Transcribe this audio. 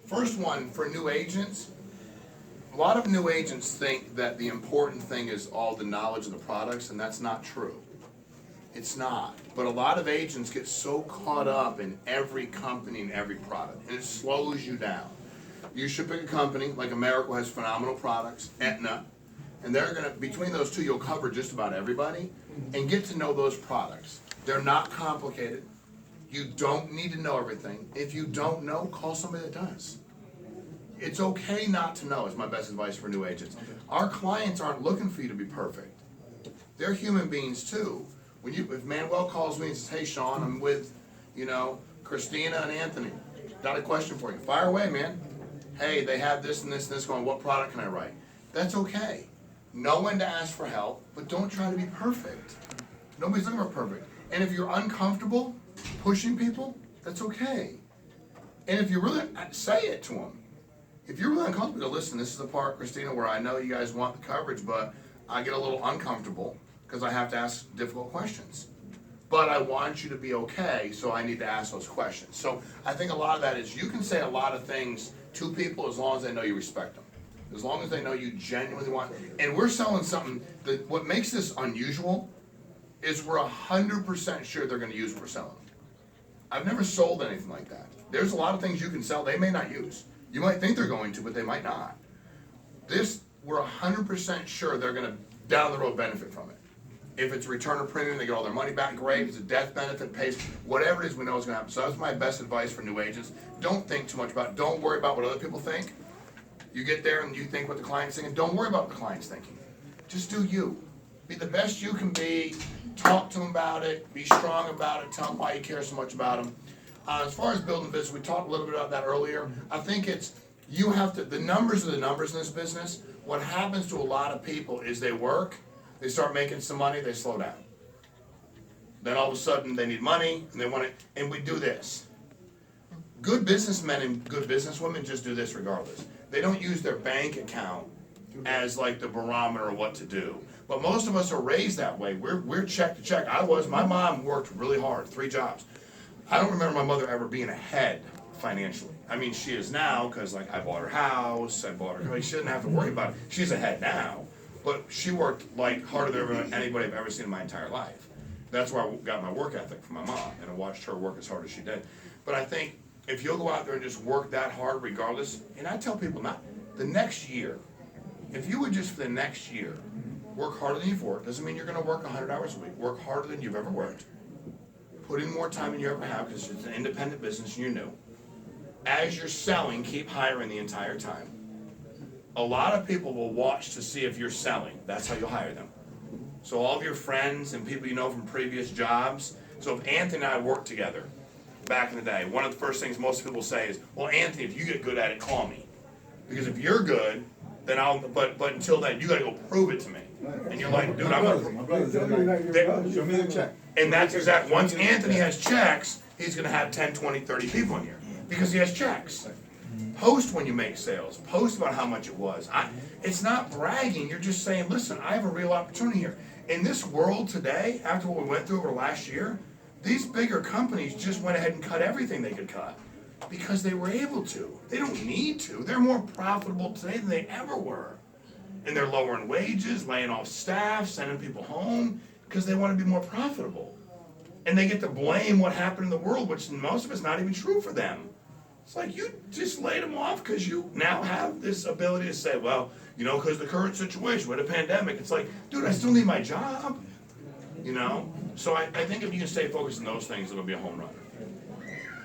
First one, for new agents, a lot of new agents think that the important thing is all the knowledge of the products, and that's not true. It's not. But a lot of agents get so caught up in every company and every product, and it slows you down. You should pick a company, like America has phenomenal products, Aetna, and they're gonna, between those two, you'll cover just about everybody, and get to know those products. They're not complicated. You don't need to know everything. If you don't know, call somebody that does. It's okay not to know, is my best advice for new agents. Our clients aren't looking for you to be perfect. They're human beings too. If Manuel calls me and says, hey Sean, I'm with, Christina and Anthony. Got a question for you. Fire away, man. Hey, they have this and this and this going, what product can I write? That's okay. Know when to ask for help, but don't try to be perfect. Nobody's looking for perfect. And if you're uncomfortable pushing people, that's okay. And if you really, say it to them. If you're really uncomfortable, listen, this is the part, Christina, where I know you guys want the coverage, but I get a little uncomfortable because I have to ask difficult questions. But I want you to be okay, so I need to ask those questions. So I think a lot of that is you can say a lot of things to people as long as they know you respect them. As long as they know you genuinely want. And we're selling something that what makes this unusual is we're 100% sure they're going to use what we're selling. I've never sold anything like that. There's a lot of things you can sell they may not use. You might think they're going to, but they might not. This, we're 100% sure they're going to, down the road, benefit from it. If it's a return of premium, they get all their money back, great. If it's a death benefit, pays, whatever it is, we know is going to happen. So that's my best advice for new agents. Don't think too much about it. Don't worry about what other people think. You get there and you think what the client's thinking. Don't worry about what the client's thinking. Just do you. Be the best you can be. Talk to them about it. Be strong about it. Tell them why you care so much about them. As far as building business, we talked a little bit about that earlier. I think it's, you have to, the numbers are the numbers in this business. What happens to a lot of people is they work, they start making some money, they slow down. Then all of a sudden they need money and they want it, and we do this. Good businessmen and good businesswomen just do this regardless. They don't use their bank account as like the barometer of what to do. But most of us are raised that way. We're check to check. My mom worked really hard, 3 jobs. I don't remember my mother ever being ahead financially. I mean, she is now, because like I bought her house, I bought her, she didn't have to worry about it. She's ahead now, but she worked like harder than anybody I've ever seen in my entire life. That's where I got my work ethic from my mom, and I watched her work as hard as she did. But I think if you'll go out there and just work that hard regardless, and I tell people not, the next year, if you would just for the next year, work harder than you've worked, doesn't mean you're gonna work 100 hours a week, work harder than you've ever worked. Put in more time than you ever have because it's an independent business and you're new. As you're selling, keep hiring the entire time. A lot of people will watch to see if you're selling. That's how you'll hire them. So all of your friends and people you know from previous jobs. So if Anthony and I worked together back in the day, one of the first things most people say is, well, Anthony, if you get good at it, call me. Because if you're good, then but until then, you gotta go prove it to me. And you're like, dude, I'm gonna Show me the check. And that's exactly, once Anthony has checks, he's gonna have 10, 20, 30 people in here, because he has checks. Post when you make sales, post about how much it was. It's not bragging, you're just saying, listen, I have a real opportunity here. In this world today, after what we went through over last year, these bigger companies just went ahead and cut everything they could cut, because they were able to. They don't need to, they're more profitable today than they ever were. And they're lowering wages, laying off staff, sending people home, because they want to be more profitable. And they get to blame what happened in the world, which most of it's not even true for them. It's like you just laid them off because you now have this ability to say, well, because the current situation with a pandemic, it's like, dude, I still need my job. So I think if you can stay focused on those things, it'll be a home run.